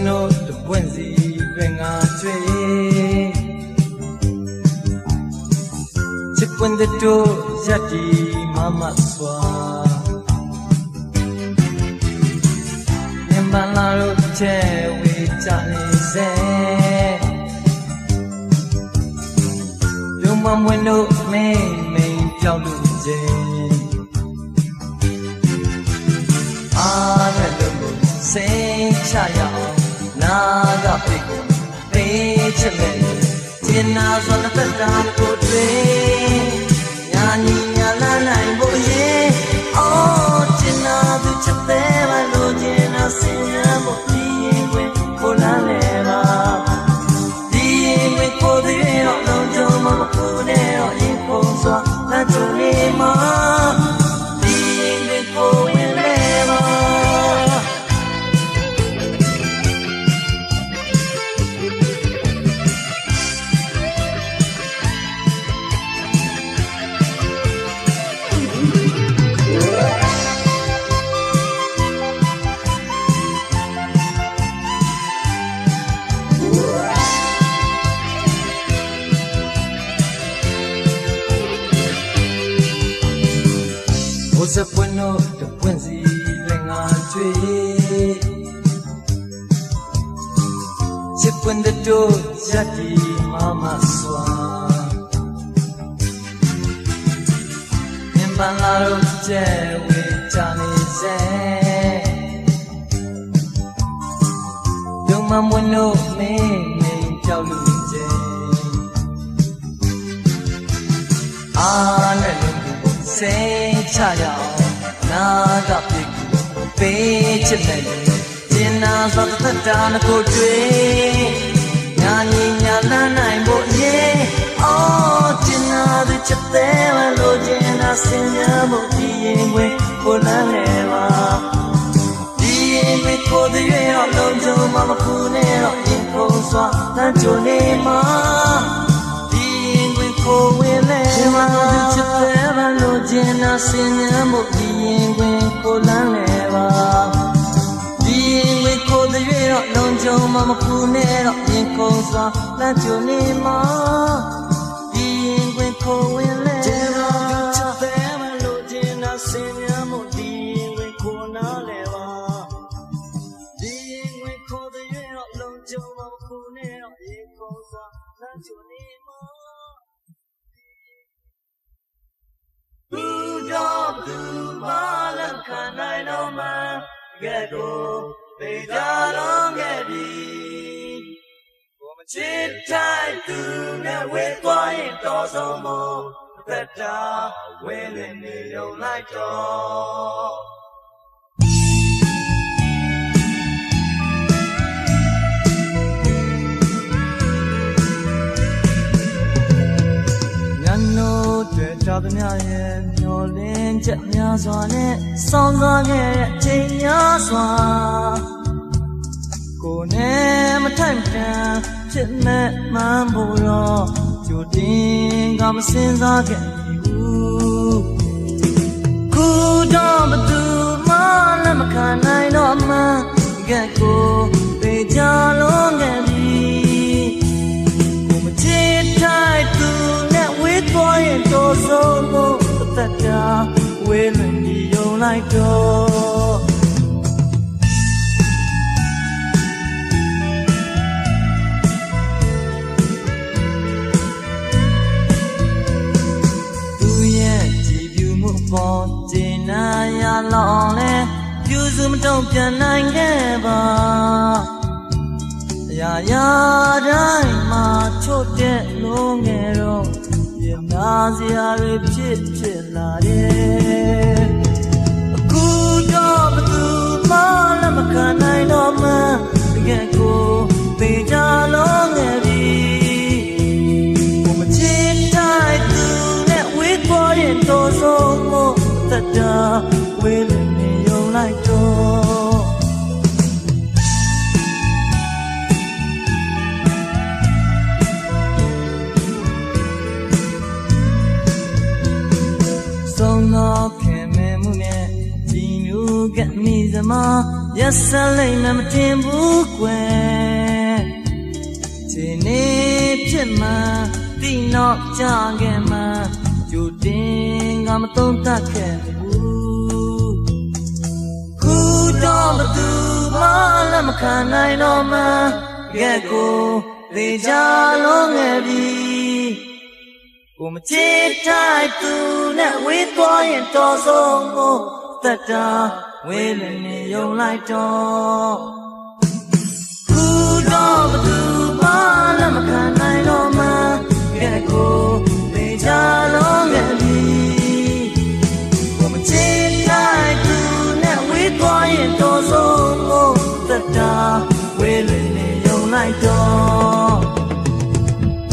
no the Wenzi bring a tree. Chip when the door, Yati, Mama Swa. Yambalaro chair with Johnny say. Your mom window may tell you. Say chaya naga pico page me tina zona tadam ko tre yani nyala nai bo ye oh tina du chate ba lo jina sinya bo di we ko la le ba di we ko de ro lo jo ma ko ne ro yin ko so na jo ni ma di we ko we le ba What's bueno, the Wenzi bring a tree. Chip when the door, Yati, Mama Swan. In Bangalore, chair with Johnny say. Young man will know me, tell Luigi. Say chaya naga piku page me tina zata tana ko twe yani nyala nai bo ye oh tina du chate wa lo jina sinya bo di we ko la le ba di we ko de ye lo jo ma ma ku ne ro in ko swa na jo ne ma di we ko we le ma du chate Jina sinya mo di we ko la le ba di we ko de ye ro long jo ma ma ku ne ro yin ko swa la jo ni ma di we ko we le ba chate ma lo jina sinya mo di we ko na le ba di we ko de ye ro long jo ma ma ku ne ro yin ko swa la jo ni ma Do malam kanai no ma get go they jalong get di Come chit tai tu ne we kwai to so mo that da we le ni yo like to Chào tụi nhà nhỏ lên chậm nhà xóa nè xong ra nghe trên nhà xóa cô nè mà thay trả trên mẹ mà bù rò chủ tình gà mà xin ra kẻ cô đó mà tu mà là mà khả này đó mà ghé cô về cha lỗ nghe đi cô mà chết thay tu boy and go so mo that ya will be your like go tu ye ji view mu po jin na ya long le view zoom don't pian nai ge ba ya ya dai ma chot de lo nge ro Nazia repeat la de Kuda batu mala makanai no ma get go be ja long eri Come chin tai tu net with boy and to so mo that da will me you like to Get me the ma Yes, I lay my timbu quay. Tini pima, dino jangema. You ding, I'm a don't take it. Good on the do, my can I know, ma. Get go, they jalong heavy. Come take time to net with boy and tozo. That willing your light on. Good on the do, my can I know, ma. Get go, they jalong heavy. Come take time to net with boy and tozo. That willing your light on.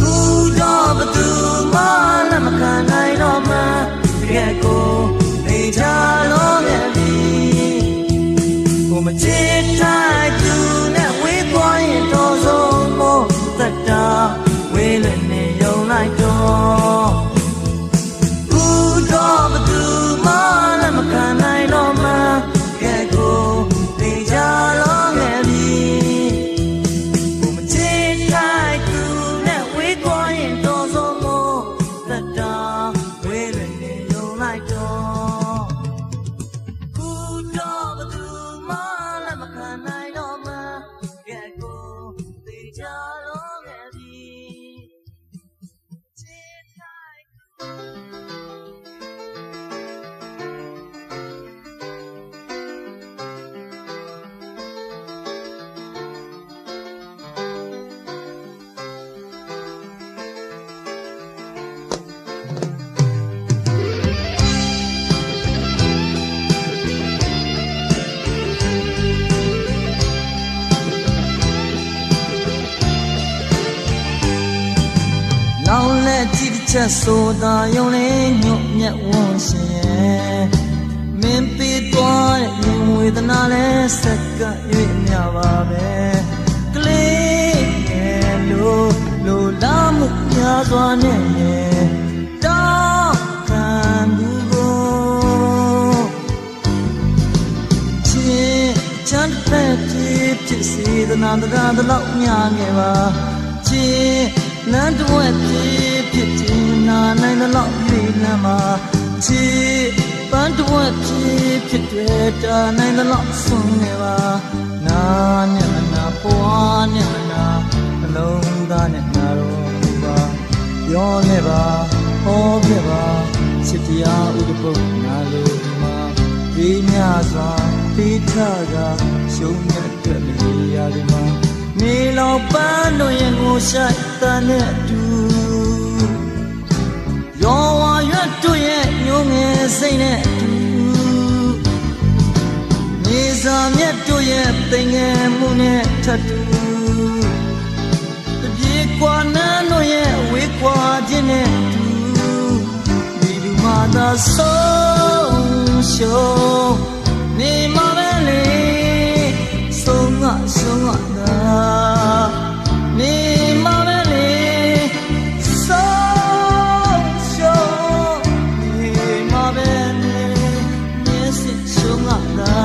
Good on the do, my can I know, ma. Get go, they jalong heavy. Come take time to net with boy and tozo. That willing your light on. Good on the do, my can I know, ma. Get go, they jalong heavy. Come take time to net with boy and tozo. That willing your light on. Good on the do, my can I know, ma. Get go, they jalong heavy. Take time. လောင်လက်ကြည့်တစ်ချက်ဆိုတာယုံလေးညွတ်မြတ်ဝန်းရှင်မင်းပေးသွားတဲ့မြင်ဝေဒနာလဲစက္ကပ်၍မြပါပဲကလေးငယ်လိုလာမှုများစွာနဲ့တောင်းခံသူကိုချင်းချမ်းတဲ့ဖြစ်စေသနာတရားတလောက်များငယ်ပါချင်းလမ်းတစ်ဝက်ဖြစ်ချင်နာနိုင်တဲ့လောက်ပြည်လမ်းမှာချစ်ပန်းတစ်ဝက်ဖြစ်တွေ့တာနိုင်တဲ့လောက်ဆုံးနေပါနာနဲ့မနာပွားနဲ့မနာအလုံးသားနဲ့နာတော့ပါပြောခဲ့ပါဟောခဲ့ပါချစ်တရားဥဒ္ဓဘုတ်နာလို့ဒီမှာဒီများစွာတိထကရှုံးမြတ်တဲ့နေရာဒီမှာနေလောပန်းတို့ရဲ့ကိုရှိုက်တန်တဲ့အတူရောဝါရွတ်တို့ရဲ့ညုံငယ်စိတ်နဲ့အတူနေစာမြတ်တို့ရဲ့သိငယ်မှုနဲ့ထပ်တူတပြေကွာနန်းတို့ရဲ့ဝေးကွာခြင်းနဲ့အတူဒီလူမှသာဆုံးရှုံးနေမှာပဲလေဆုံးငါသာနေမှာပဲလေဆုံးရှုံးနေမှာပဲလေမျက်စိရှုံးငါသာ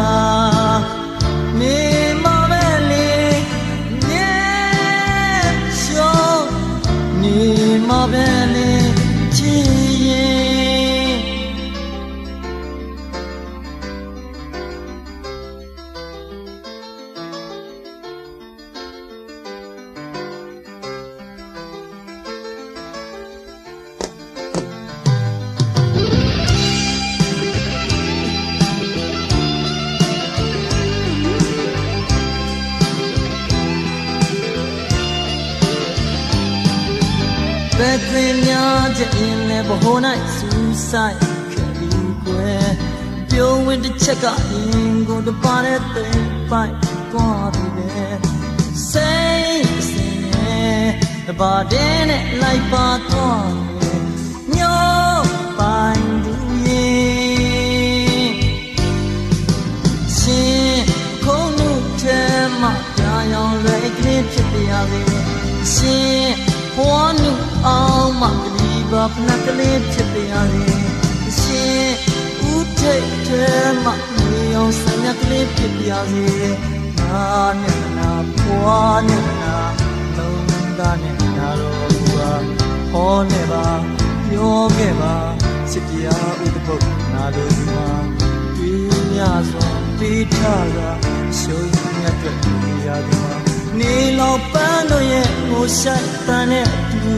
နေမှာပဲလေမျက်ရှုံးနေမှာပဲလေချစ်ရင်ဘယ်သင်များချက်ရင်လဲဘိုး၌စူးစိုက်ခဲ့ပြီးကွယ်ပြုံးဝင်တစ်ချက်ကရင်ကိုတပါတဲ့သိပိုက်သွားပြီပဲစိတ်စင်ရဲ့တပါတဲ့နဲ့လိုက်ပါသွားတယ်ညောပိုင်သူရင်ရှင်ခုံးမှုထဲမှာကြာရောင်လွယ်ကလေးဖြစ်ပြရစေရှင်ဘဝနုအောင်မကလေးပါဖနကလေးဖြစ်ပြရစေရှင်ဦးထိတ်ထဲမှာနေရ လုံးစမြကလေးဖြစ်ပြစေငါနဲ့နာဖွာနဲ့နာလုံးသားနဲ့နာတော့ဘူးပါဟောနေပါပြောခဲ့ပါစစ်တရားဥဒ္ဓဘုတ်နာလို့ဒီမှာတွေ့ရစွာပေးထားတာရှုံးမြတ်အတွက်ရဒီမှာနေလောက်ပန်းတို့ရဲ့ဟိုဆိုင်တန်နဲ့တူ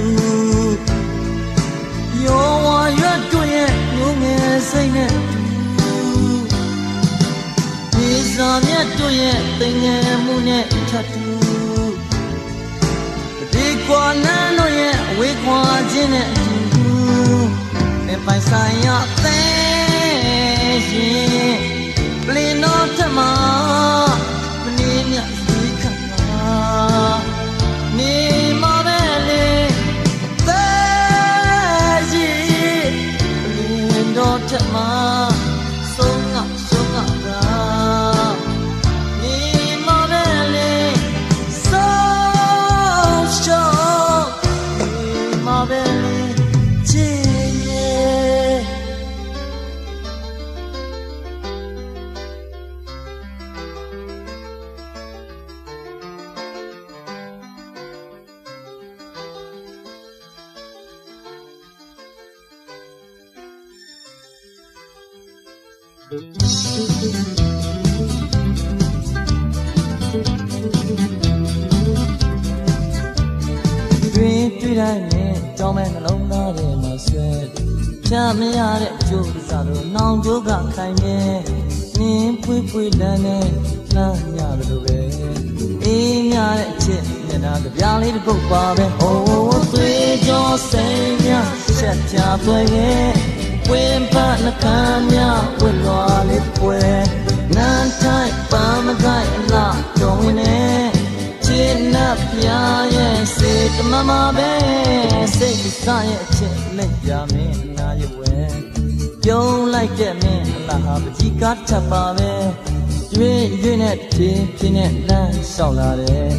ယောဝါရွတ်တို့ရဲ့ငုံငယ်စိတ်နဲ့ဒီစာမြတ်တို့ရဲ့တင်ငယ်မှုနဲ့ထပ်တူဒီကွာနန်းတို့ရဲ့အဝေးခွာခြင်းနဲ့အတူနေပိုင်ဆိုင်ရတဲ့ရှင်ပလင်တော်ထမမနေမြစီခါနေမပဲလေတဲ့ရှင်ပလင်တော်ထမဆုံးငါကနေမပဲလေဆုံးရှောင်းနေမပဲလေချစ်တွေ့တိုင်းနဲ့ကြောင်းမဲ့နှလုံးသားထဲမှာဆွဲချမရတဲ့အကျိုးစားလို့နောင်ကျိုးကခိုင်နေနင်းဖွေးဖွေးလန်းနဲ့လှမ်းရလို့ပဲအေးမြတဲ့အချစ်မျက်နှာကြပြားလေးတစ်ပုတ်ပါပဲဟိုးသွေးကြောစိမ်များချက်ချသွဲရဲ့ဝင်းပတ်နှကမ်းများဝစ်လွာလေးပွဲနန်းတိုင်းပါမကိုက်အလားတော်ဝင်နေချစ်နှပ်ပြရဲ့စေတမမပဲစိတ်စားရဲ့အချစ်လက်ပြမင်းနာရွယ်ပြုံးလိုက်တဲ့မင်းအလားဟာပကြီးကားထပ်ပါပဲရွေ့ရွေ့နဲ့ပြင်းပြင်းနဲ့လမ်းလျှောက်လာတယ်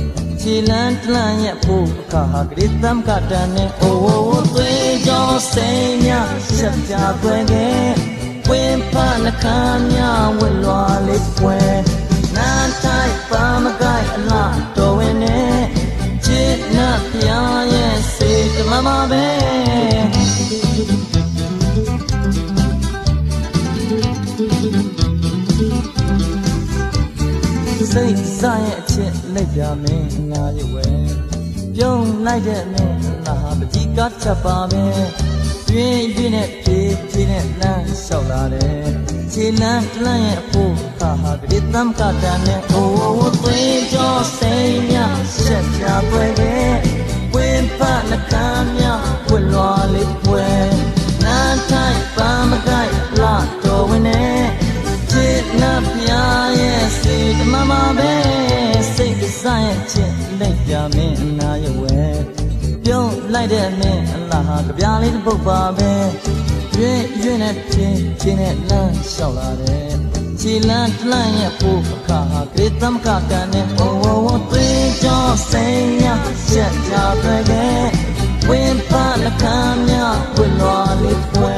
ခြေလန်းတလန့်ရဲ့ဖို့အခါဟာဂရိသမ်ကတန်နဲ့အိုးသွေးကြောစိမ်များချက်ပြသွဲခဲ့ဝင်းဖနှခမ်းများဝစ်လွာလေးပွဲနန်းတိုင်းပါမကိုက်အလားတော်ဝင်နဲ့ချစ်နှပ်ပြရဲ့စေတမမပဲစိတ်စားရဲ့အချစ်လက်ပြမင်းငါရွယ်ပြုံးလိုက်တဲ့မင်းလာပကြီးကားချက်ပါပဲတွင်တွင်နဲ့ပြေးပြေးနဲ့လမ်းလျှောက်လာတယ်ခြေလန်းတလန့်ရဲ့အဖို့ခါဟာဂရိသမ်ကတန်နဲ့အိုးသွေးကြောစိမ်များချက်ပြပွဲခဲ့ဝင်းပတ်နှကမ်းများဝစ်လွာလေးပွဲနန်းတိုင်းပါမကိုက်လာတော်ဝင်နဲ့ချစ်နှပ်ပြရဲ့စေတမမပဲစိတ်ကစားရဲ့ချစ်လက်ပြမင်းအနာရွယ်ပြုံးလိုက်တဲ့မင်းအလားဟာကြပြားလေးတစ်ပုတ်ပါပဲရွေ့ရွေ့နဲ့ချင်းချင်းနဲ့လမ်းလျှောက်လာတယ်ခြေလန်းတလန့်ရဲ့ဖို့အခါဟာဂရိသမကတန်နဲ့အိုးသွေးကြောစိမ်များချက်ချသွဲခဲ့ဝင်းပတ်နှကမ်းများဝစ်လွာလေးပွဲ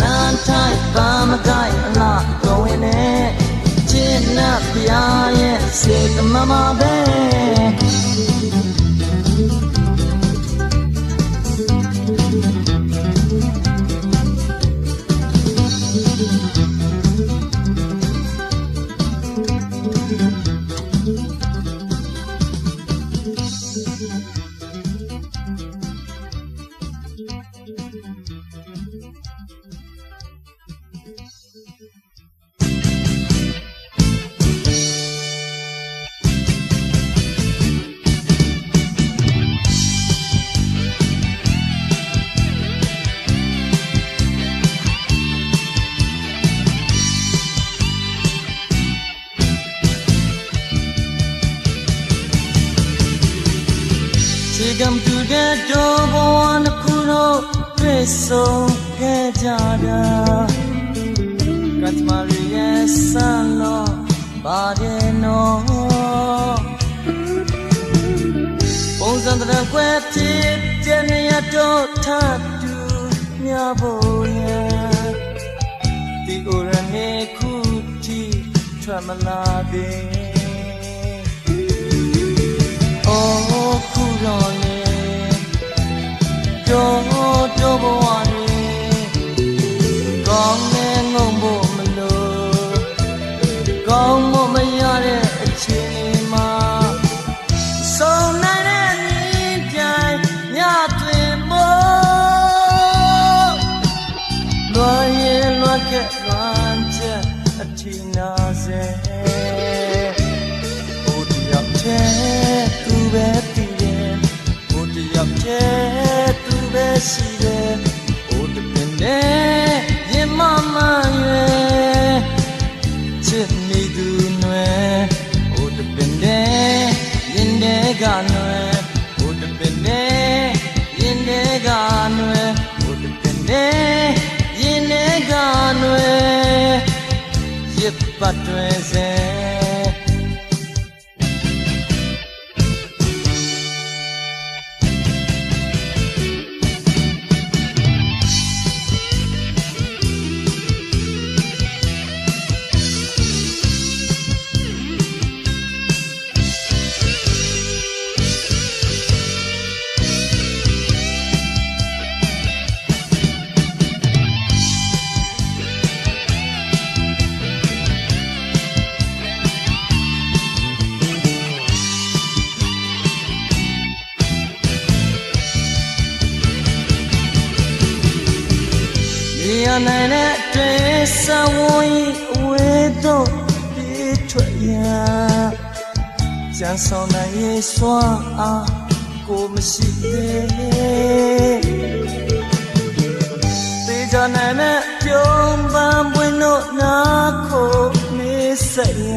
နန်းတိုင်းပါမကိုက်အလားတော်ဝင်နဲ့ချစ်နှပ်ပြရဲ့စေတမမပဲကံတူတဲ့တော်ဘဝနှစ်ခုတော့တွေ့ဆုံခဲ့ကြတာကတ်မရီရဲ့ဆန်လို့ပါတယ်နော်ပုံစံတရကွယ်ဖြစ်တဲ့နေရာတော့ထပ်တူမြဖို့ရဲ့ဒီ orange ခုတီ ထွက်မလာသေးအိုးခုတော့လေပြောဘဝတွေကောင်းနေငုံဖို့မလို့ကောင်းမမရတဲ့အချိန်မှာဆုံးနိုင်တဲ့ညီပြိုင်ညတွင်မို့လွာရင်လွာခဲ့လွာချက်အထီနာစေဘုရားတဲ့သူပဲတည်တယ်ဘုရားတဲ့သူပဲရှိတယ်ဘုရားတဲ့ရင်မမရွယ်ချစ်မိသူနွယ်ဘုရားတဲ့ရင်တဲ့ကနွယ်ဘုရားတဲ့ရင်တဲ့ကနွယ်ဘုရားတဲ့ရင်တဲ့ကနွယ်ရစ်ပတ်တွင်စေရနိုင်တဲ့အတွင်းစဝေးအဝေးတော့ပြေးထွက်ရကျန်ဆောင်နိုင်ရဲ့စွာအားကိုမရှိသေးတေချာနိုင်မဲ့ပြုံးပန်းပွင့်တို့နာခိုမေးဆက်ရ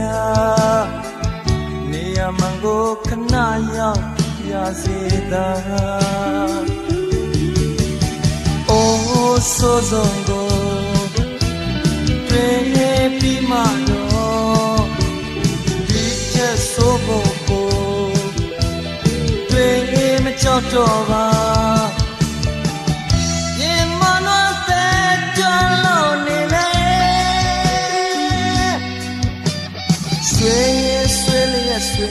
နေရမန်ကိုခဏရောက်ရစေသာဆိုဆုံးကိုတွေ့ပြီးမှတော့ဒီချက်ဆိုဖို့ကိုတွေ့မကြောက်တော့ပါရင်မနှောတဲ့ကြလို့နေလေဆွေလျက်ဆွေ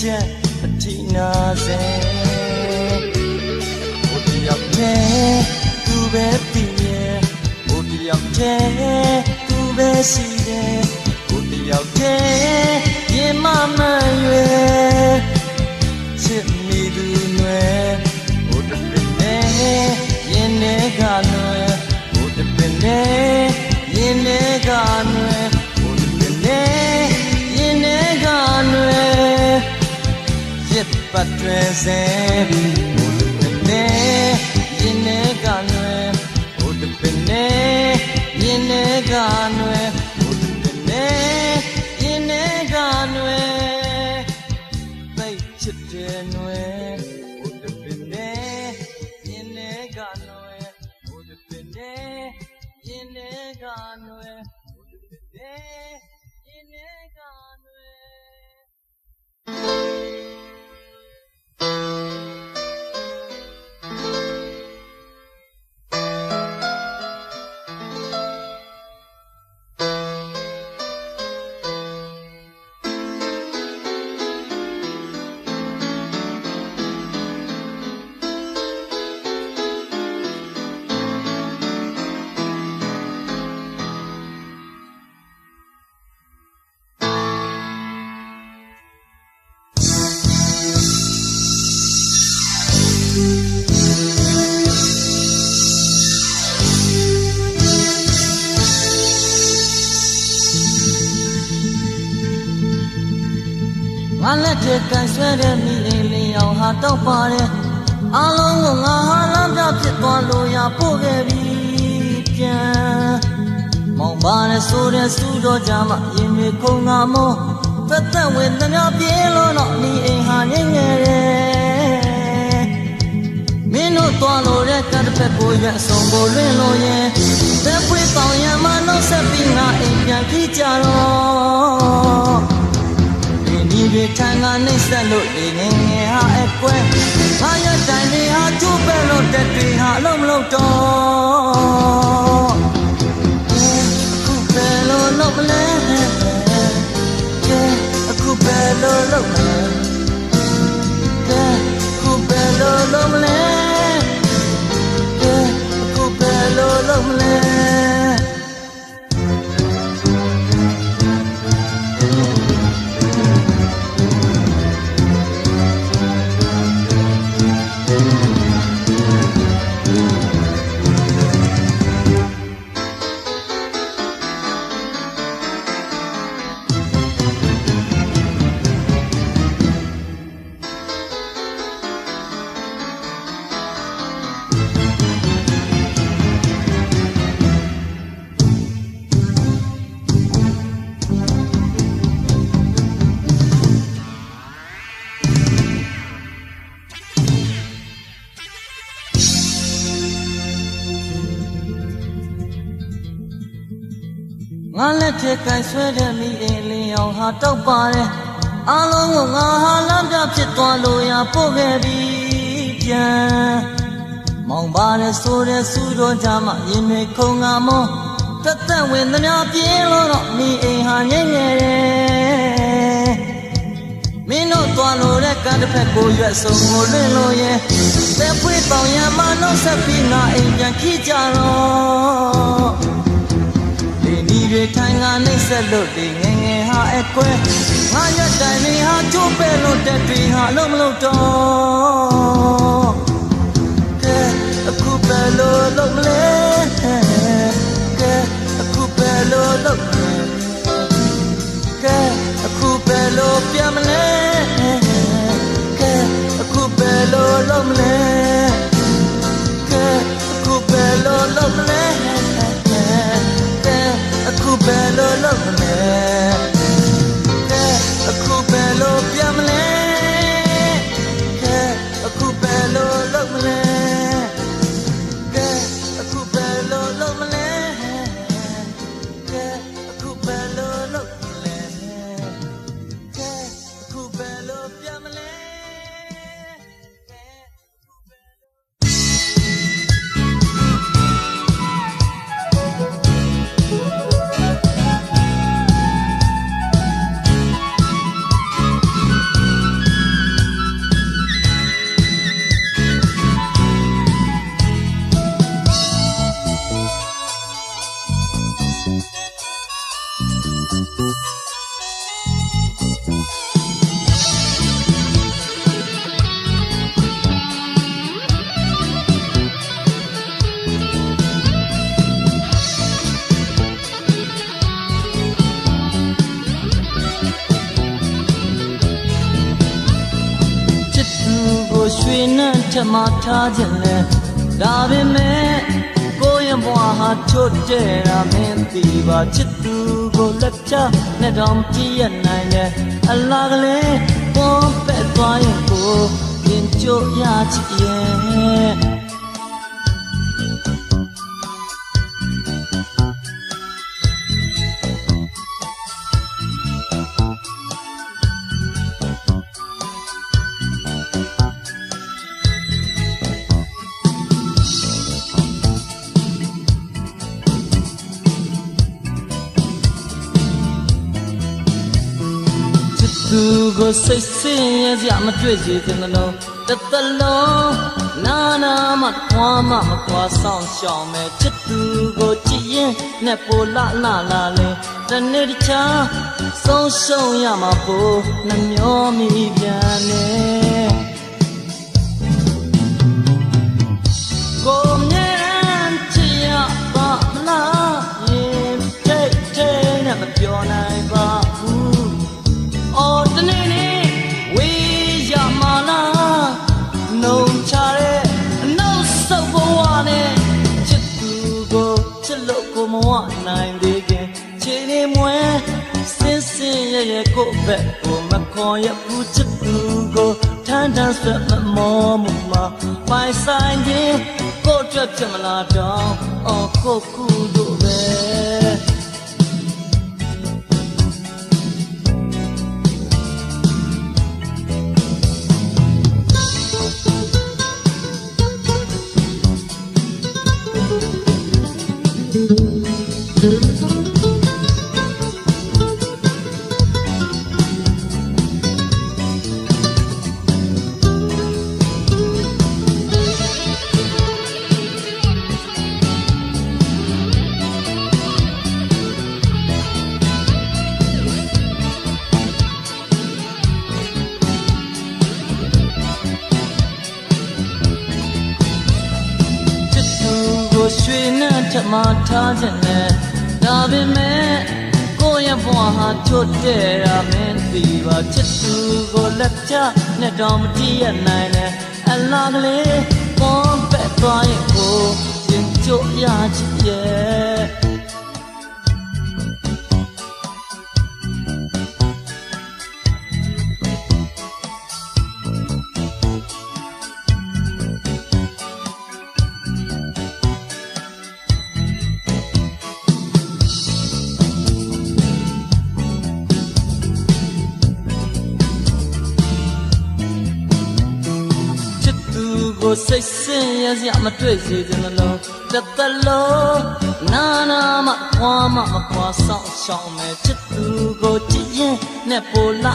ချက်အထိနာစေဘုရားရဲ့သူပဲတည်ရဲ့ဘုရားရဲ့သူပဲရှိတယ်ဘုရားရဲ့ရင်မမရွယ်ချစ်မိသူနွယ်ဘုရားနဲ့ရင်နဲ့ကနွယ်ဘုရားနဲ့ရင်နဲ့ကနွယ်ဘုရားနဲ့ရင်နဲ့ကနွယ်ရစ်ပတ်တွင်စေဘုရားနဲ့ရင်နဲ့ကနွယ်ဘုရားနဲ့ရင်နဲ့ကနွယ်ဘုရားနဲ့ရင်နဲ့ကနွယ်သိချစ်တဲ့နွယ်ဘုရားနဲ့ရင်နဲ့ကနွယ်ဘုရားနဲ့ရင်နဲ့ကနွယ်ဘုရားနဲ့ရင်နဲ့ကနွယ်ငါလက်ထက်ကန်ဆွဲတဲ့မိအိမ်လေးအောင်ဟာတောက်ပါတယ်အားလုံးကိုငါဟာလမ်းပြဖြစ်သွားလို့ရပို့ခဲ့ပြီပြန်မောင်ပါနဲ့ဆိုတဲ့စူတော်ကြမှာရင်မေခုံငါမောသက်သက်ဝင်သမျှပြေးလို့တော့မိအိမ်ဟာငိမ့်ငယ်တယ်မင်းတို့သွားလို့တဲ့ကတ္တဖက်ကိုရွက်အစုံကိုလွင့်လို့ရင်သက်ပွေးပေါင်ရံမှာနှုတ်ဆက်ပြီးငါအိမ်ပြန်ကြည့်ကြတော့ဒီတွေထန်ကနေဆက်လို့ဒီငငယ်ဟာအကွဲဟာရတိုင်တွေဟာကျိုးပဲလို့တက်တွေဟာအလုံးမလုံးတော့ခုပဲလို့လို့မလဲ lo lo me ke ku be lo lo me ke ku be lo lo me ငါလက်ထက်ကိုင်ဆွဲတဲ့မိအိမ်လင်းအောင်ဟာတောက်ပါတယ်အားလုံးကိုငါဟာလမ်းပြဖြစ်သွားလို့ရပို့ခဲ့ပြီးပြန်မောင်ပါတယ်ဆိုတဲ့စူတော်ကြမှာရင်တွေခုံငါမောတက်တက်ဝင်သမျှပြင်းလို့တော့မိအိမ်ဟာငိမ့်ငယ်တယ်မင်းတို့သွားလို့တဲ့ကံတစ်ဖက်ကိုရွက်စုံကိုလွင့်လို့ရဲ့သက်ဖွေးပေါင်ရမှာနှုတ်ဆက်ပြီးငါအိမ်ပြန်ခိကြတော့ဒီတွေထိုင်ငါနှိမ့်ဆက်လို့ဒီငငယ်ဟာအကွဲငါရက်တိုင်တွေဟာကျိုးပဲလို့တက်တွေဟာလုံးမလို့တော့ကဲအခုပဲလို့လုံးမလဲကဲအခုပဲလို့လုံးကဲအခုပဲလို့ပြန်မလဲကဲအခုပဲလို့လုံးမလဲကဲအခုပဲလို့လုံးမလဲအခုပဲလို့လုပ်မလဲကဲအခုပဲလို့ပြန်မလဲကဲအခုပဲလို့လုပ်မလဲကဲအခုပဲလို့လုပ်မလဲကဲအခုပဲလို့လုပ်မလဲကဲအခုပဲလို့ပြန်မလဲရွှေနဲ့ထမထားခြင်းလဲဒါပေမဲ့ကိုယ့်ရဲ့ဘဝဟာချို့တဲ့တာမင်းသိပါချစ်သူကိုလက်ချနဲ့တော့ကြည့်ရနိုင်တယ်အလားကလေးပေါ်ပဲ့သွားရင်ကိုရင်ကြိုရချစ်ရဲ့သူကိုစိတ်ဆင်းရဲကြမတွေ့စေသလုံးတစ်သလုံးနာနာမခွာမမခွာဆောင်ရှောင်မဲ့ချစ်သူကိုကြည့်ရင်နဲ့ပိုလာလဲတနေ့တခြားဆုံးရှုံးရမှာပိုနှမျောမိပြန်နေကိုမြဲချစ်ရပါမလားရင်ထိတ်ထိတ်နဲ့မပြောနိုင်ပါဘူးအော်တနေ့နေ့ဝေးရမလားနှုံချတဲ့အနောက်ဆုပ်ဘဝနဲ့ချစ်သူကိုချစ်လို့ကိုမဝနိုင်သေးခင်ခြေနေမွဲစင်စင်ရဲ့ကိုဘက်ကိုမခေါ်ရဘူးချစ်သူကိုထမ်းထမ်းဆွဲမမောမှုမှာပိုင်ဆိုင်ခြင်းကိုအတွက်ဖြစ်မလားတော့အော်ကိုကူတို့ပဲ ရွှေနဲ့ထမထားခြင်းနဲ့ဒါပေမဲ့ကိုယ့်ရဲ့ဘဝဟာချွတ်တဲ့ရာမင်းသိပါချစ်သူကိုလက်ချနဲ့တော့မတည့်ရနိုင်နဲ့အလားကလေးပေါ်ပက်သွားရင်ကိုရင်ကြိုရချစ်ရဲ့ကိုစိတ်ဆင်းရဲစရာမတွေ့စေချင်လို့တစ်သက်လုံးနာနာမခွာမခွာဆောင်ရှောင်းမဲ့ချစ်သူကိုကြည့်ရင်နဲ့ပိုလာ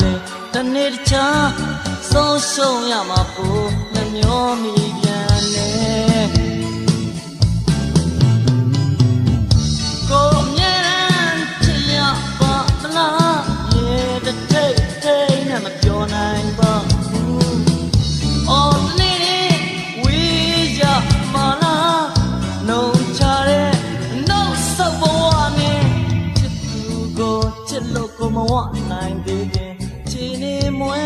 လေတနေ့တခြားဆုံးရှုံးရမှာပိုနှမျောမိပြန်နေကိုမြဲချစ်ရပါမလားရေတထိတ်ထိတ်နဲ့မပြောနိုင်ပါမဝနိုင်သေးခင်ခြေနေမွဲ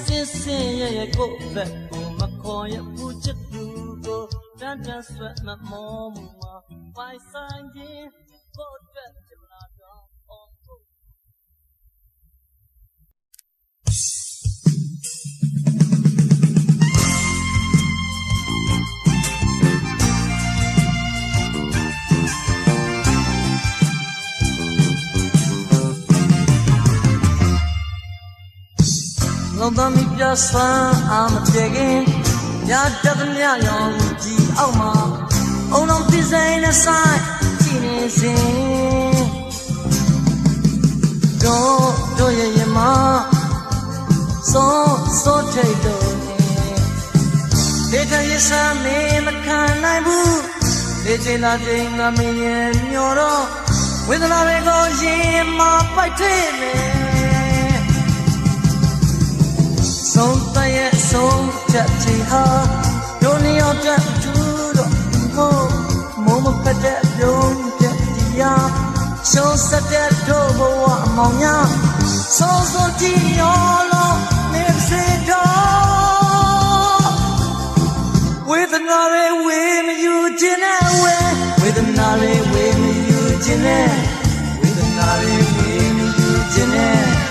စင်စင်ရဲ့ကိုယ့်ဘက်ကိုမခေါ်ရဘူးချစ်သူကိုတန်းတန်းဆွဲမမောမှုမှာပိုင်ဆိုင်ခြင်းကိုယ့်အတွက်ကျမတော့အောင်ဖို့လုံးသမီးပြဆန်းအာမပြေခင်ညတသမျှရောင်ကြီးအောက်မှာအုံလုံးပြစိမ့်နဲ့ဆိုင်ကြည့်နေစဉ်တို့ရဲ့ရမစိုးထိတ်တော့နေဒေထရစမ်းမေမခံနိုင်ဘူးလေချင်လာချိန်ငါမင်းရဲ့မျောတော့ဝေဒနာတွေကိုရင်မပိုက်ထိမယ်ဆုံးတရဲ့ဆုံးချက်ချီဟာဒုနီယောတက်သူတော့ကိုမိုးမဖက်တဲ့ပြုံးပြတရားရှုံးဆက်တဲ့တို့ဘဝအမောင်များဆုံးစုံကြည့်ရောလို့နေစေတော့ဝေဒနာတွေဝေမယူခြင်းနဲ့ဝေဒနာတွေဝေမယူခြင်းနဲ့ဝေဒနာတွေဝေမယူခြင်းနဲ့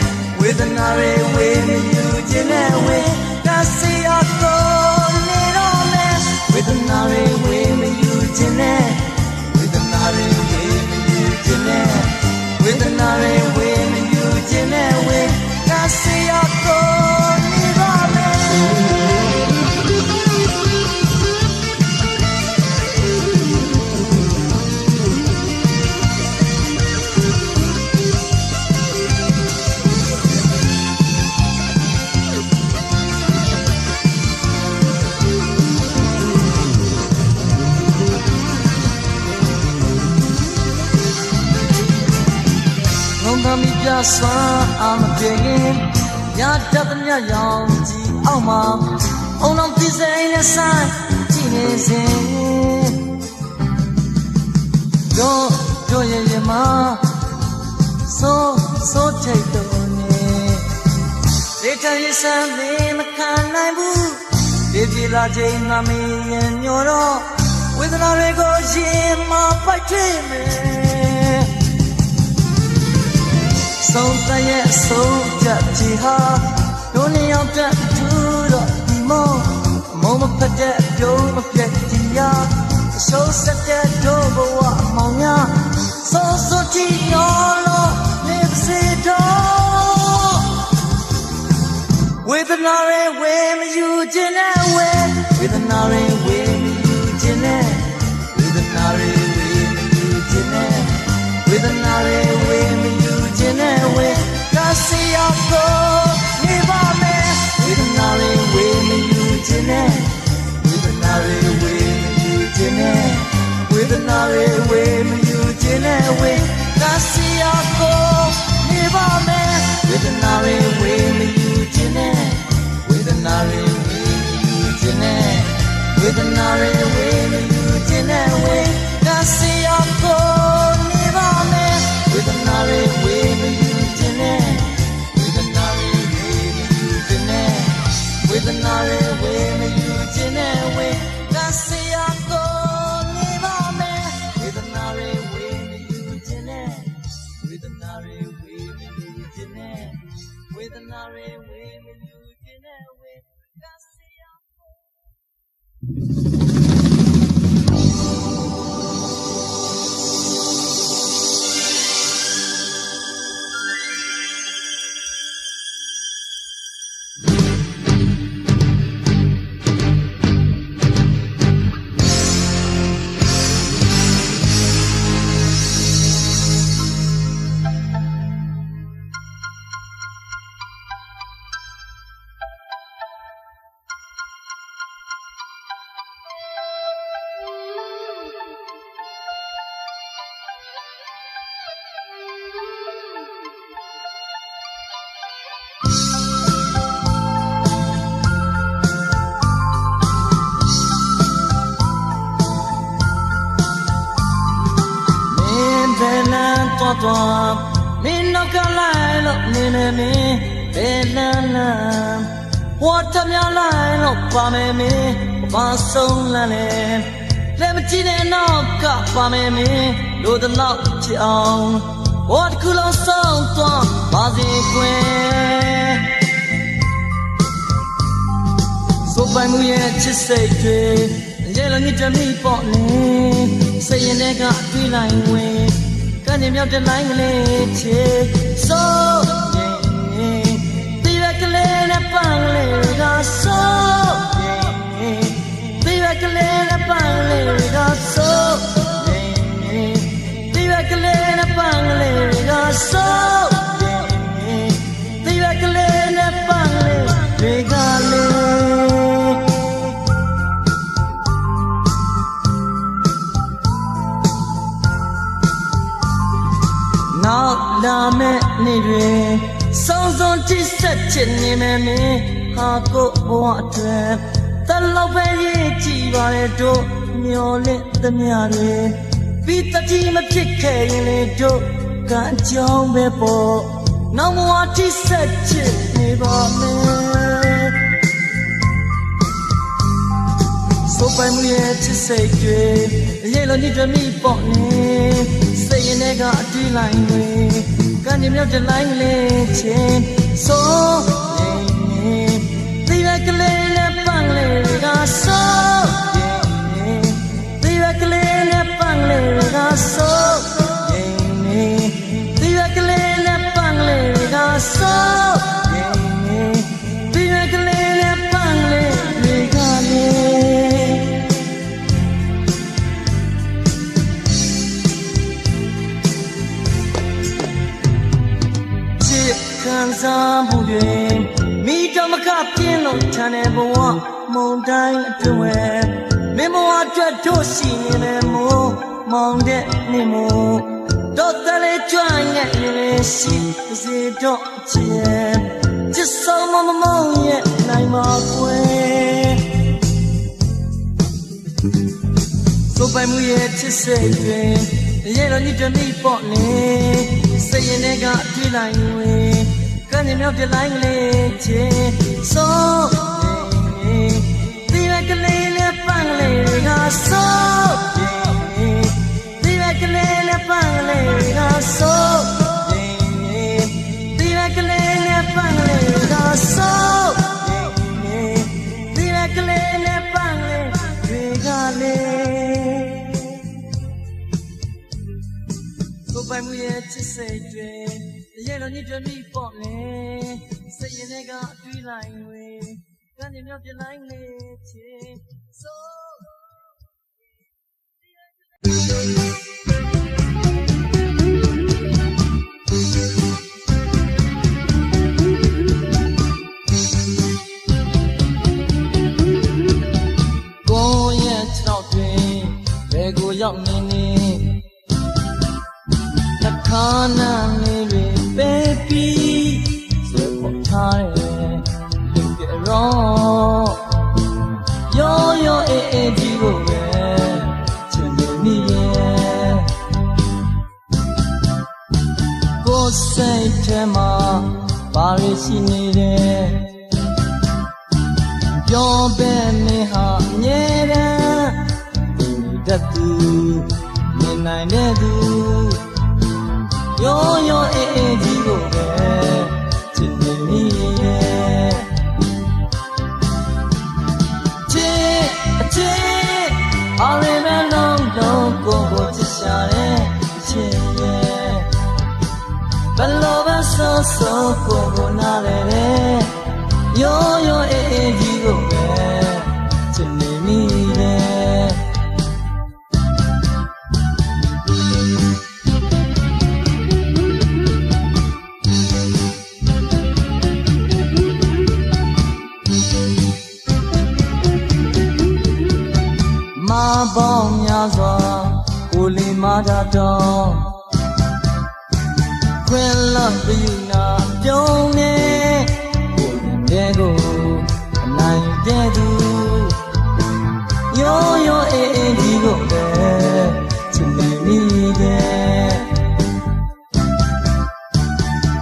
ဝေဒနာတွေဝေမယူခြင်းနဲ့ဝေတစီရတော့နေတော့မယ်ဝေဒနာတွေဝေမယူခြင်းနဲ့ဝေဒနာတွေဝေမယူခြင်းနဲ့ဝေဒနာတွေဝေမယူခြင်းနဲ့ဝေတစီရတော့နေတော့မယ်သမီးပြဆန်းအာမပြေခင်ညတသမျှရောင်ကြီးအောက်မှာအုံလုံးပြစိမ့်နဲ့ဆိုင်ကြည့်နေစဉ်တို့ရဲ့ရမစိုးထိတ်တော့နေဒေထရစမ်းမေမခံနိုင်ဘူးဒီပြေလာချိန်ငါမင်းရဲ့မျောတော့ဝေဒနာတွေကိုရင်မပိုက်ထိမယ်ဆုံးတရဲ့ဆုံးချက်ချီဟာဒုနီယောတက်သူတော့ဒီမောမဖက်တဲ့ပြုံးမပြတ်တရားရှုံးဆက်တဲ့တို့ဘဝအမောင်များစိုးကြည့်ရောလို့နေစေတော့ဝေဒနာတွေဝေမယူခြင်းနဲ့ဝေဒနာတွေဝေမယူခြင်းနဲ့ဝေဒနာတွေဝေမယူခြင်းနဲ့ဝေဒနာတွေဝေမယူခြင်းနဲ့ဝေတစီရတော့နေပါမယ်ဝေဒနာတွေဝေမယူခြင်းနဲ့ဝေဒနာတွေဝေမယူခြင်းနဲ့ဝေဒနာတွေဝေမယူခြင်းနဲ့ဝေတစီရတော့နေပါမယ်ဝေဒနာတွေဝေမယူခြင်းနဲ့ဝေဒနာတွေဝေမယူခြင်းနဲ့ဝေဒနာတွေဝေမယူခြင်းနဲ့ဝေ ဒနာတွေဝေမယူခြင်းနဲ့ဝေကဆရာကိုနေပါမယ်ဝေဒနာတွေဝေမယူခြင်းနဲ့ဝေဒနာတွေဝေမယူခြင်းနဲ့ဝေဒနာတွေဝေမယူခြင်းနဲ့ဝေကဆရာတော့မင်းနောက်ကလိုက်လို့နေနေမင်းဘယ်လန်းလန်းဝတ်တမြလိုက်လို့ပါမယ်မင်းဘာဆုံးလန်းလဲလက်မကြည့်တဲ့နောက်ကပါမယ်မင်းလို့တဲ့နောက်ချစ်အောင်ဝတ်ကူလုံးဆုံးတော့ပါစေကွယ်ဆိုပိုင်မှုရဲ့ချစ်စိတ်တွေရဲလည်းညစ်တယ်မိပေါ့လေစိတ်ရင်ထဲကတွေးလိုက်ဝင်ကနေမြောက်တဲ့လိုင်းကလေးချေစိုးရင်ဒီရကလေးနဲ့ပန်းလေးကစိုးရင်ဒီရကလေးနဲ့ပန်းလေးကစိုးရင်ဒီရကလေးနဲ့ပန်းလေးကစိုးရင်ဒီရကလေးနဲ့ပန်းလေးတွေကလေးနောက်လာမဲ့နေ့တွေစုံစုံကြည့်ဆက်ချင်နေမယ်မင်းဟာကိုဘဝအတွက်တလောက်ပဲရေးကြည့်ပါလေတို့မျောလင့်သမျှတွေပြီးတတိမဖြစ်ခဲ့ရင်လေတို့ကံကြောင်းပဲပေါ့နောက်ဘဝကြည့်ဆက်ချင်နေပါမယ်ဆိုပိုင်မှုရဲ့ချစ်စိတ်တွေရေလုံးညစ်တယ်မိပေါ့နေစိတ်ရင်ထဲကအတီးလိုက်တွေကနေမြောက်တဲ့လိုင်းလေးချင်းဆိုရင်ဒီရကလေးနဲ့ပန်းလေးကဆိုရင်ဒီရကလေးနဲ့ပန်းလေးကဆိုရင်ဒီရကလေးနဲ့ပန်းလေးကဆိုရင်ဒီရကလေးနဲ့ပန်းလေးကလေးခံစားမှုတွေမိတော်မကပြင်းလို့ခြံတဲ့ဘဝမုန်တိုင်းအတွင်းမင်းဘဝအတွက်တို့ရှိနေတယ်မို့မောင်တဲ့နေမို့တော့တလေးကြွငဲ့နေရှိစေတော့ချင်ချစ်ဆုံးမမုံရဲ့နိုင်မှာကွယ်ဆိုပိုင်မှုရဲ့ချစ်စိတ်တွေရေလုံးညစ်တယ်မိပေါ့လေစိတ်ရင်ထဲကတွေးလိုက်ဝင်ကနေမြောက်တဲ့လိုင်းကလေးချင်းစိုးရင်ဒီရကလေးနဲ့ပန်းလေးကစိုးရင်ဒီရကလေးနဲ့ပန်းလေးကစိုးရင်ဒီရကလေးနဲ့ပန်းလေးကစိုးရင်ဒီရကလေးနဲ့ပန်းလေးတွေကလေးဆိုပိုင်မှုရဲ့ချစ်စိတ်တွေရေလုံးညစ်တယ်မိပေါ့လေစိတ်ရင်ထဲကအတွေးလိုက်ဝင်ကနေမြောက်ပြလိုက်လေချင်းကိုရဲ့ခြေထောက်တွင်ဘယ်ကိုရောက်နေနေနှခါနာလေးတွေပဲပြီးဆွဲပေါ်ထားတယ်လူကြရောရောအေးအေးဒီကိုပဲချင်နေရဲ့ ပြောပဲနေဟာအမြဲတမ်းတတ်သူမြင်နိုင်တဲ့သူရောရောအေးအေးကြီးကိုပဲချစ်နေမိရဲ့ချစ်အချစ်အားရတဲ့လုံးလုံးကိုချစ်ရှာတဲ့ချစ်ရဲ့ဘလို့ပဲဆိုဆိုကိုနားလေရောရောအေးအေးကြီးကိုပဲချစ်နေမိရဲ့ပေါင်းများစွာကိုလီမာတာတော်ခွင်လပြူနာပြုံးနေကိုရင်တဲ့ကိုအနိုင်တဲ့သူရောရောအေးအေးဒီကိုပဲချစ်နေမိတယ်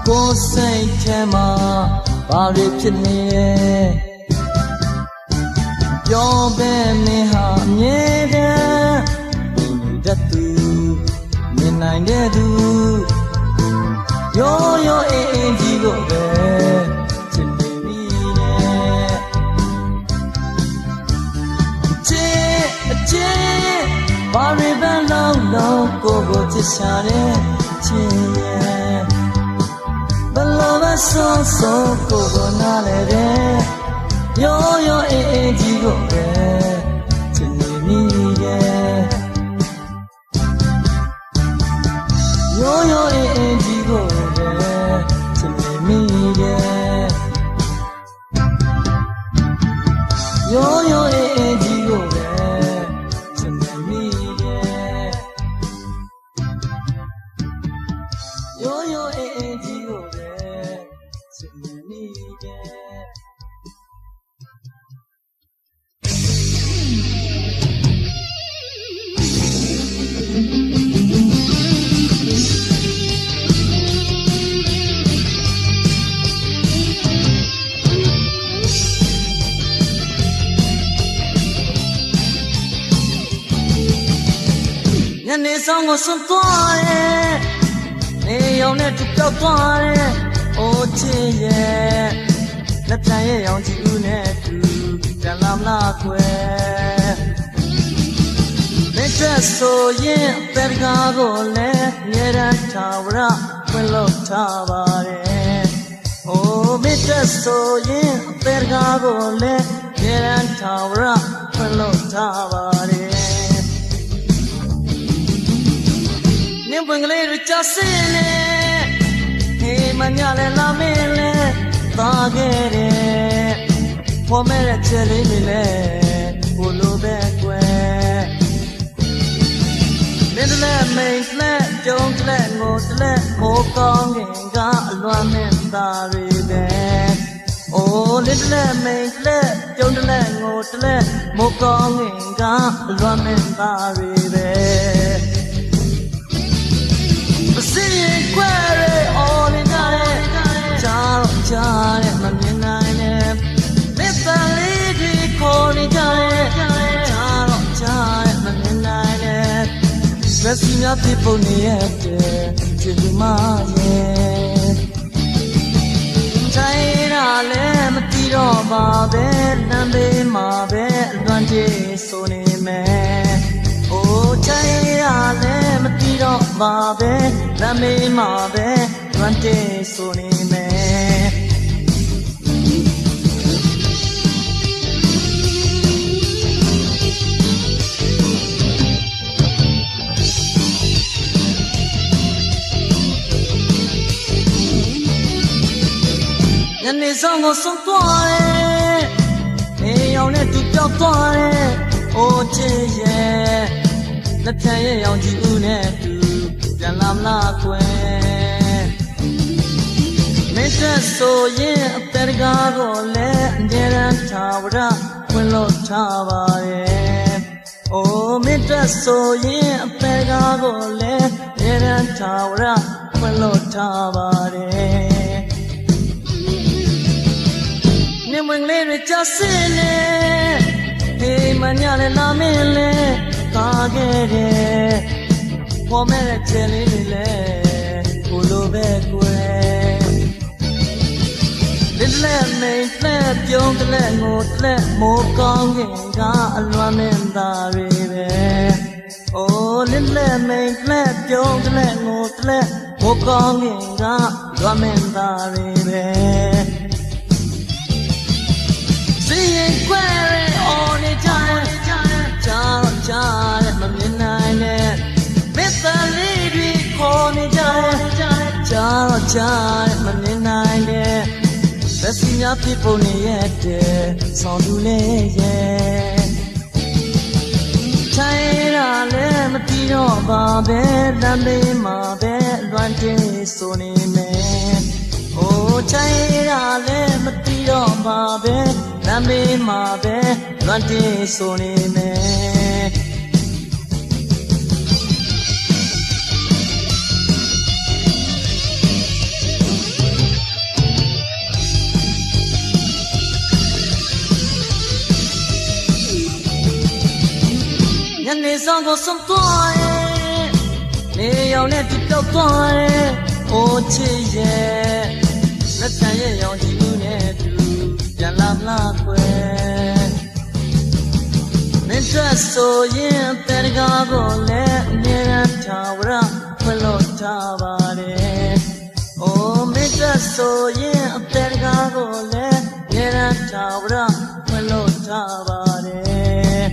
ကိုယ်စိတ်ထဲမှာဘာတွေဖြစ်နေလဲပြောပဲနေဟာအမြဲတမ်းတတ်သူမြင်နိုင်တဲ့သူရောရောအေးအေးကြီးကိုပဲချစ်နေမိတယ်ချစ်အချစ်ဘာတွေပဲလုံးလုံးကိုချစ်ရှာတဲ့ချစ်ရဲ့ဘလို့ပဲဆိုဆိုကိုနားလေတဲ့ရောရောအေးအေးကြီးကိုပဲချစ်နေမိရဲ့ရောရောအေးအေးကြီးကိုပဲချစ်နေမိရဲ့ရောရောအေးအေးကြီးကိုပဲချစ်နေမိရဲ့ရောရောအေးအေးကြီးကိုပဲချစ်နေမိရဲ့ညနေဆောင်ကိုဆွန့်သွားတယ်နေရောင်နဲ့တူပြောက်သွားတယ်အိုးချစ်ရဲ့လက်ပြန်ရဲ့ရောင်ကြည့်ဦးနဲ့တူပြန်လာမလားခွဲလက်ချက်ဆိုရင်အသက်ကားကိုလည်းမြေရန်ထာဝရဖွင့်လို့ထားပါတယ်အိုးမိတ်ချက်ဆိုရင်အသက်ကားကိုလည်းမြေရန်ထာဝရဖွင့်လို့ထားပါတယ်နင်းပွင့်ကလေးတွေချစင်းနေဟေးမညလည်းလာမင်းလည်းသားခဲ့တယ်ဖော်မဲ့တဲ့ချက်လေးတွေလည်းဘလိုပဲကွယ်မင်းလည်းမိန်လည်းကြုံလည်းငိုလည်းမိုးကောင်းခင်ကအလွမ်းမင်းသားတွေပဲအိုးလည်းမိန်လည်းကြုံလည်းငိုလည်းမိုးကောင်းခင်ကအလွမ်းမင်းသားတွေပဲစီရင်ခွဲရဲအော်နေကြတဲ့ကြားတဲ့မမြင်နိုင်တဲ့မစ္စတာလေးဒီခေါ်နေကြတဲ့ကြားတဲ့မမြင်နိုင်တဲ့မက်ဆီများပြပုံနေရဲ့ချစ်သူမရဲ့တိုင်းရလည်းမတီးတော့ပါပဲလမ်းဘေးမှာပဲအလွမ်းပြေဆိုနေမယ်အိုးတိုင်းရလည်းမတီးတော့ပါပဲလမ်းဘေးမှာပဲလွမ်းပြေဆိုနေမယ်ညနေဆောင်ကိုဆုံးသွားတယ်နေရောင်နဲ့တူပြောက်သွားတယ်အိုးချစ်ရဲ့လက်ဖြန်ရဲ့ရောင်ကြည့်ဦးနဲ့တူပြန်လာမလားခွဲမင်းသက်ဆိုရင်အသက်ကားကိုလည်းအမြဲတမ်းထာဝရဖွင့်လို့ထားပါတယ်အိုးမင်းသက်ဆိုရင်အသက်ကားကိုလည်းအမြဲတမ်းထာဝရဖွင့်လို့ထားပါတယ်န နေဝင်လေးတွေကြဆင်းနေဟေးမညလည်းလာမင်းလဲကားခဲ့တယ်ပေါ်မဲ့တဲ့ချယ်လေးတွေလဲကိုလိုပဲကွယ်လက်လက်မိန်လက်ပြုံးလက်ငိုလက်မိုးကောင်းခင်ကအလွမ်းမင်းသားတွေပဲအိုးလက်လက်မိန်လက်ပြုံးလက်ငိုလက်မိုးကောင်းခင်ကလွမ်းမင်းသားတွေပဲစီရင်ခွဲရဲအော်နေကြကြားတဲ့မမြင်နိုင်နဲ့မစ္စတာလေးတွေခေါ်နေကြကြားတဲ့မမြင်နိုင်နဲ့လက်စီများပြပုံနေရဲ့တဲ့ဆောင်သူလေးရဲ့ချိုင်းရလည်းမတီးတော့ပါပဲလမ်းဘေးမှာပဲလွမ်းတင်ဆိုနေမယ်အိုးချိုင်းရလည်းမတီးတော့ပါပဲလမ်းဘေးမှာပဲလွမ်းတင်ဆိုနေမယ်ညနေဆောင်ကိုဆုံးသွားရဲ့နေရောင်နဲ့ပြပြောက်သွားရဲ့အိုးချစ်ရဲ့လက်ဆံရဲ့ရောင်ကြည့်မှုနဲ့တူပြန်လာမလားခွဲမင်းတို့ဆိုရင်တဲ့ကားကိုလည်းအမြဲတမ်းထားဝရဖွင့်လို့ထားပါတယ်အိုးမင်းတို့ဆိုရင်တဲ့ကားကိုလည်းအမြဲတမ်းထားဝရဖွင့်လို့ထားပါတယ်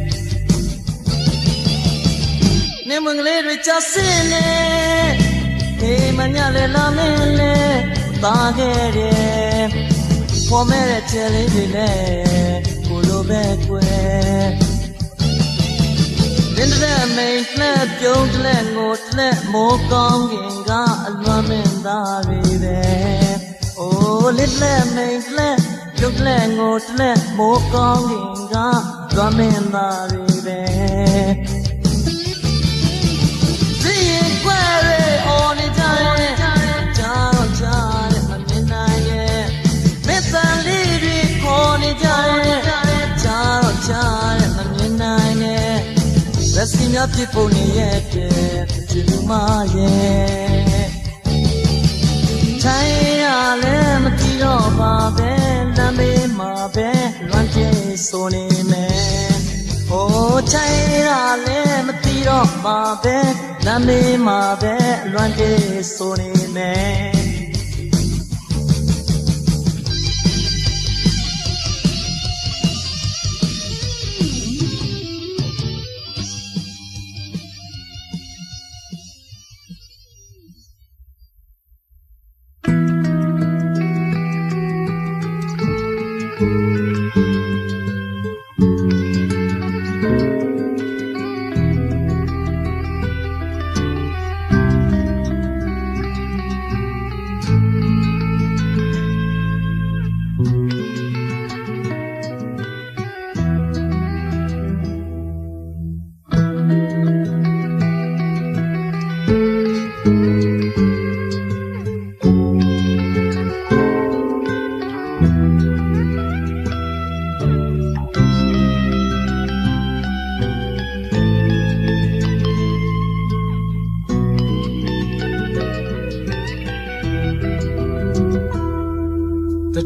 နေမင်္ဂလေးတွေကြဆင်းနေဒီမညလည်းလာမင်းလဲတာခဲ့တယ်ပေါ်မဲ့တဲ့ချယ်လေးတွေလဲကိုလိုပဲကွယ်လင်းတဲ့မိန်လက်ပြုံးလက်ငိုလက်မိုးကောင်းခင်ကအလွမ်းမင်းသားတွေပဲအိုးလင်းတဲ့မိန်လက်ပြုံးလက်ငိုလက်မိုးကောင်းခင်ကလွမ်းမင်းသားတွေပဲလက်စီများပြပုံနေရဲ့တဲ့ဒီလူမရဲ့ထိုင်ရလည်းမတီးတော့ပါပဲလမ်းဘေးမှာပဲလွမ်းပြေဆိုနေမယ်ဟိုထိုင်ရလည်းမတီးတော့ပါပဲလမ်းဘေးမှာပဲလွမ်းပြေဆိုနေမယ်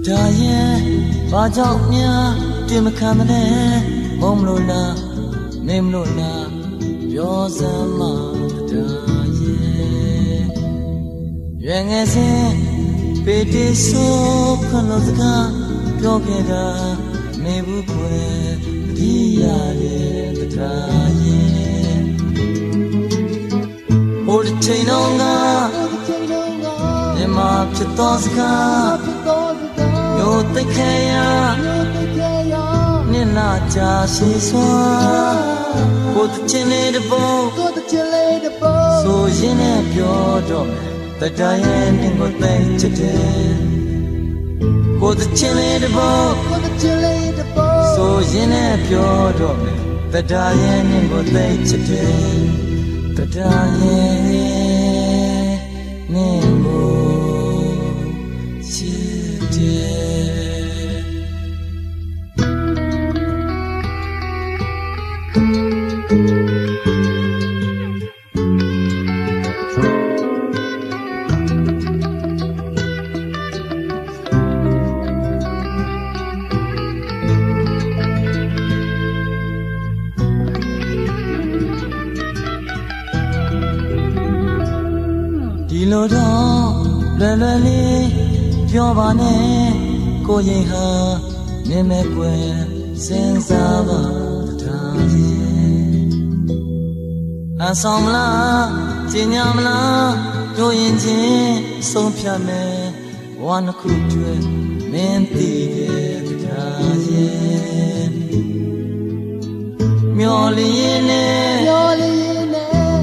တရားရဲ့ဘာကြောင့်များတင်မခံမလဲမုံမလို့လားနေမလို့လားပြောစမ်းမတရားရဲ့ရွယ်ငယ်စဉ်ပေတီဆိုခလို့စကားပြောခဲ့တာမေဘူးကွယ်ဒီရတဲ့တရားရဲ့ဟိုတစ်ချိန်တော့ငါဒီမှာဖြစ်တော့စကားyo te kaya ni la cha si swa ko te chin le de bo so yin ne pyo do ta da ye ning ko tai chit de ko te chin le de bo so yin ne pyo do ta da ye ning ko tai chit de ta da ye ning ko လိုတော့လွယ်လွယ်လေးပြောပါနဲ့ကိုရင်ဟာမြင်မဲ့ကွယ်စဉ်းစားပါတရားရဲ့အဆောင်မလားကျင်ညာမလားတို့ရင်ချင်းဆုံးဖြတ်မယ်ဝါနှစ်ခုတွေ့မင်းသိတဲ့တရားရဲ့မျော်လင်းနဲ့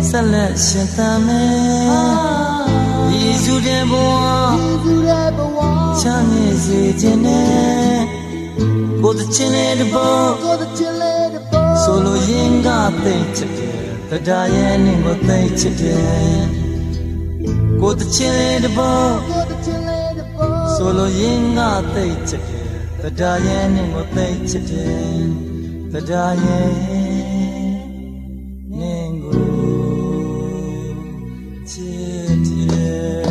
ဆက်လက်ရှင်သန်မယ်ယေရှုတဲ့ဘဝချမ်းမြေ့စေခြင်းနဲ့ကိုယ်တခြင်းလေးတစ်ပုဒ်ဆိုလိုရင်းကသိချစ်တယ်တရားရဲ့နဲ့ကိုသိချစ်တယ်ကိုယ်တခြင်းလေးတစ်ပုဒ်ဆိုလိုရင်းကသိချစ်တယ်တရားရဲ့နဲ့ကိုသိချစ်တယ်တရားရဲ့နဲ့ကိုချစ်တယ်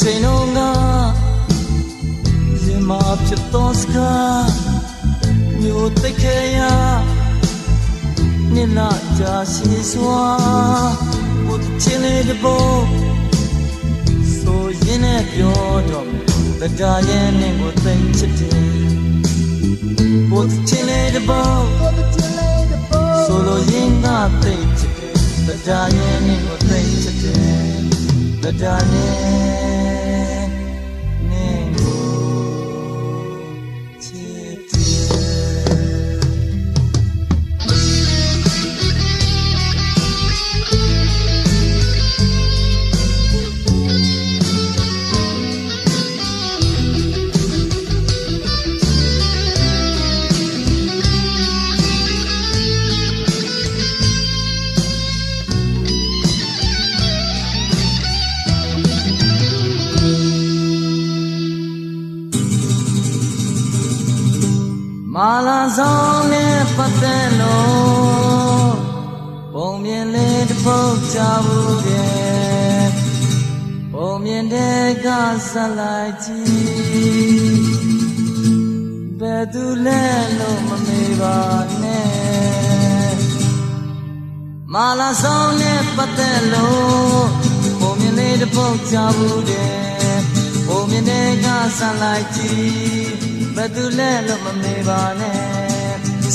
ချိန်လုံးကရင်မဖြစ်တော့စကားမျိုးသိခဲရနိလာကြရှိစွာဘုချင်းလေးတပုတ်ဆိုရင်နဲ့ပြောတော့မယ်တရားရဲ့နဲ့ကိုသိချစ်တယ်ဘုချင်းလေးတပုတ်ဆိုလိုရင်ကသိချစ်တယ်တရားရဲ့နဲ့ကိုသိချစ်တယ်တရားရဲ့မာလာဆောင်နဲ့ပတ်သက်လို့ပုံမြင်လေးတစ်ပုဒ်ကြဘူးတဲ့ပုံမြင်တဲ့ကဆက်လိုက်ကြည့်ဘယ်သူလဲလို့မမေးပါနဲ့မာလာဆောင်နဲ့ပတ်သက်လို့ပုံမြင်လေးတစ်ပုဒ်ကြဘူးတဲ့ပုံမြင်တဲ့ကဆက်လိုက်ကြည့်ဘယ်သူလဲလို့မမေးပါနဲ့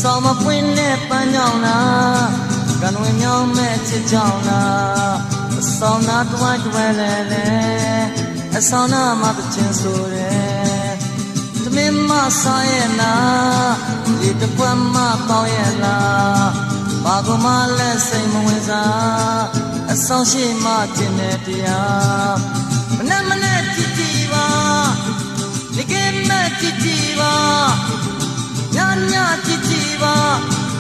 ဆောင်းမပွင့်နဲ့ပန်းကြောင်လားကံဝင်မြောင်းမဲ့ချစ်ကြောင်လားအဆောင်နာတွိုင်းတွဲလဲလဲအဆောင်နာမှာတခြင်းဆိုတယ်သမင်းမစားရဲ့လားဒီတပွမ်းမပေါင်းရဲ့လားဘာကမှလက်စိတ်မဝင်စားအဆောင်ရှိမှကျင်တဲ့တရားမနဲ့ကြည့်ကြည့်ပါဒီကမဲ့ကြည့်ကြည့်ပါညာကြည့်ကြည့်ပါ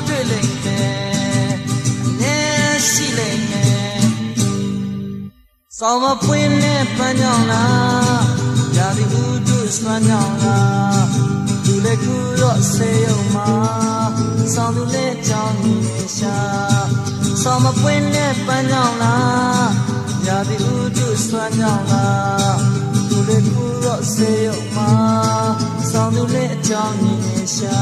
တွေ့လိမ့်မယ်အနေရှိလိမ့်မယ်ဆောင်းမပွင့်နဲ့ပန်းကြောင်လားရာသီဥတုစွမ်းကြောင်လားသူလည်းခုတော့ဆေးရုံမှာဆောင်းသူလည်းကြောင်နေရှာဆောင်းမပွင့်နဲ့ပန်းကြောင်လားရာသီဥတုစွမ်းကြောင်လားသူလည်းခုတော့ဆေးရုံမှာဆောင်းသူလည်းအကြောင်းနေရှာ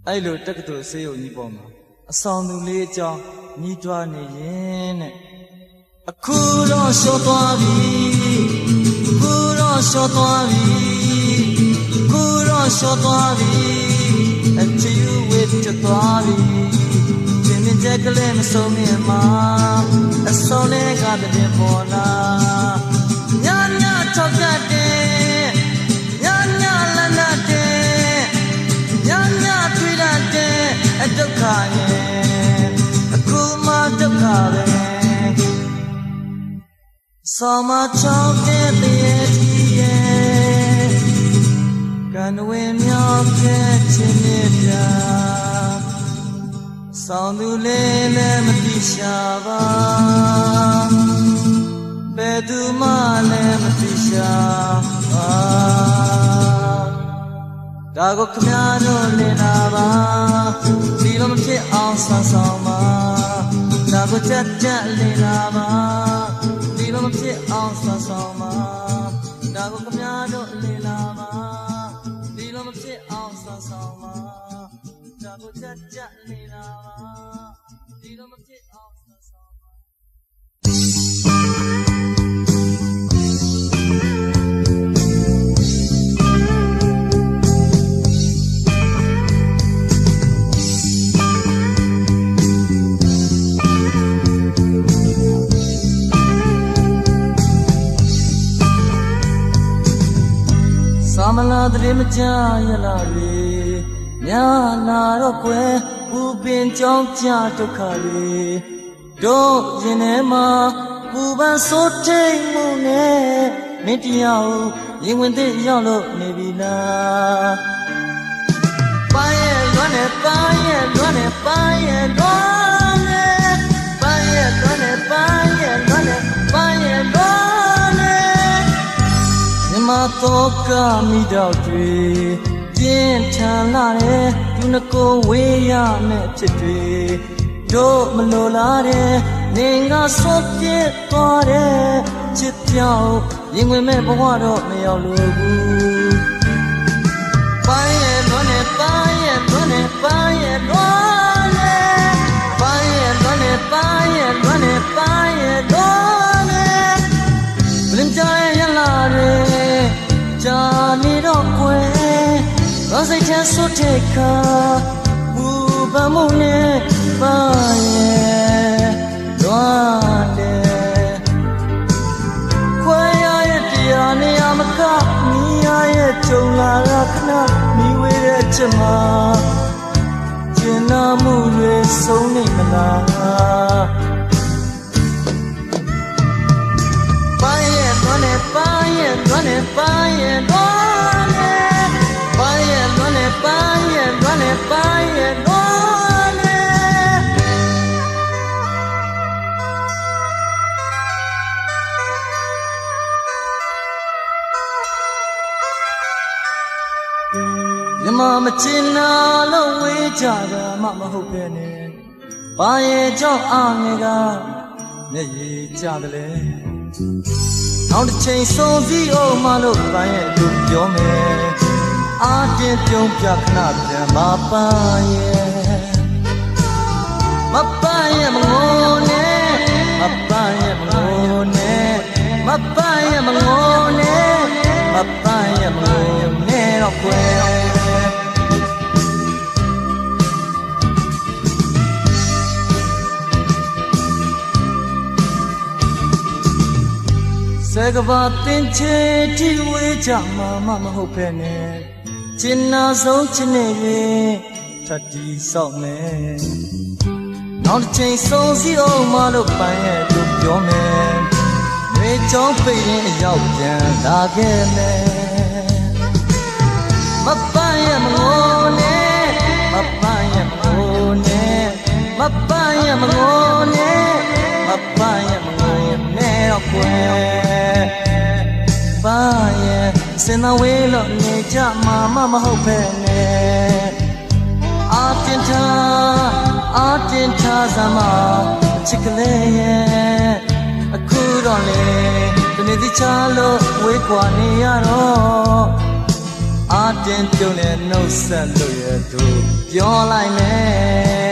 အဲ့လိုတက္ကသိုလ်ဆေးရုံကြီးပေါ်မှာအဆောင်သူလေးအကြောင်းညီးတွားနေရင်တဲ့အခုတော့ရှော့သွားပြီအခုတော့ရှော့သွားပြီအခုတော့ရှော့သွားပြီအချီယူဝစ်ချသွားပြီပြင်းပြင်းချက်ကလေးမဆုံးမြင်မှာအဆောင်လေးကတည်းပေါ်လာညချောက်တတ်တယ်ညလန်းတတ်တယ်ညတွေ့တတ်တယ်အဒုက္ခရဲ့အခုမှဒုက္ခပဲဆောမချောက်တဲ့တည်းကြီးရဲ့ကံဝင်မြောက်တဲ့ခြင်းမြတ် ဆောင်သူလေးလည်းမတိရှာပါဘယ်သူမှလည်းမတိရှာပါဒါကိုခမရတို့လင်လာပါဒီလိုမဖြစ်အောင်ဆန်းဆောင်ပါဒါကိုကြက်ကြက်လင်လာပါဒီလိုမဖြစ်အောင်ဆန်းဆောင်ပါဒါကိုခမရတို့လင်လာပါဒီလိုမဖြစ်အောင်ဆန်းဆောင်ပါဒါကိုကြက်ကြက်လင်လာပါဒီလိုမဖြစ်အောင်ဆန်းဆောင်ပါမလာတဲ့မကြရလာလေညာလာတော့ကွယ်ပူပင်ကြောင်းကြဒုက္ခလေတို့ရင်ထဲမှာပူပန်ဆိုးထိတ်မှုနဲ့မင်းတရားရင်ဝင်တဲ့ရောက်လို့နေပြီလားပိုင်းရဲ့လွမ်းနဲ့ပိုင်းရဲ့လွမ်းနဲ့ပိုင်းရဲ့လွမ်းနဲ့ပိုင်းရဲ့လွမ်းနဲ့ပိုင်းရဲ့လွမ်းနဲ့ပိုင်းရဲ့လွမ်းနဲ့မတော်ကမိတော့တွေပြင်းထန်လာတဲ့သူနှကိုဝေးရမယ့်ဖြစ်တွေတို့မလိုလားတဲ့နေငါဆော့ပြစ်သွားတဲ့ချစ်ပြောင်းရင်ဝင်မဲ့ဘဝတော့မရောက်လို့ဘူးပိုင်းရဲ့လွမ်းနဲ့ပိုင်းရဲ့လွမ်းနဲ့ပိုင်းရဲ့လွမ်းနဲ့ပိုင်းရဲ့လွမ်းနဲ့ပိုင်းရဲ့လွမ်းနဲ့ပိုင်းရဲ့လွမ်းနဲ့ဘလင်ကြရလာတဲ့ကြာနေတော့ကွယ်ဘာစိတ်ထဲဆွတ်တဲ့ခါဘူပမှုနဲ့ပါရဲ့လွမ်းတယ်ခွဲရရဲ့တရားနေရာမကမိရရဲ့ကြုံလာတာခဏမိဝေးတဲ့ချက်မှာကျင်နာမှုတွေဆုံးနေမလားပိုင်းရဲ့လွမ်းနဲ့ပိုင်းရဲ့လွမ်းနဲ့ပိုင်းရဲ့လွမ်းနဲ့ပိုင်းရဲ့လွမ်းနဲ့ပိုင်းရဲ့လွမ်းနဲ့ပိုင်းရဲ့လွမ်းနဲ့မြမမချင်နာလို့ဝေးကြတာမှမဟုတ်ပဲနဲ့ဘာရဲ့ကြောင့်အာငယ်ကမျက်ရည်ကျတယ်လေနောက်တစ်ချိန်ဆုံးစည်းအောင်မလို့ပန်းရဲ့လူပြောမယ်အာတင်ပြုံးပြခဏပြန်မပန်းရဲ့မပန်းရဲ့မငိုနဲ့မပန်းရဲ့မငိုနဲ့မပန်းရဲ့မငိုနဲ့မပန်းရဲ့မငိုနဲ့တော့ကွယ်ဆယ်ကဘာတင်ချေတီဝေးကြမှာမဟုတ်ပဲနဲ့ကျင်နာဆုံးချစ်နေရင်ထပ်တီဆောက်မယ်နောက်တစ်ချိန်ဆုံးစည်းအောင်မလို့ပန်းရဲ့လို့ပြောမယ်မေချောင်းပိတ်ရင်အရောက်ပြန်လာခဲ့မယ်မပန်းရဲ့မငိုနဲ့မပန်းရဲ့မငိုနဲ့မပန်းရဲ့မငိုနဲ့မပန်းရဲ့မငိုနဲ့တော့ကွယ်ပါရဲ့စင်သာဝေးလို့နေကြမှာမဟုတ်ပဲနဲ့အာတင်ထားစမ်းမချစ်ကလေးရဲ့အခုတော့လေဒီနေ့ဒီချလို့ဝေးကွာနေရတော့အာတင်ပြုံးနဲ့နှုတ်ဆက်လို့ရသူပြောလိုက်မယ်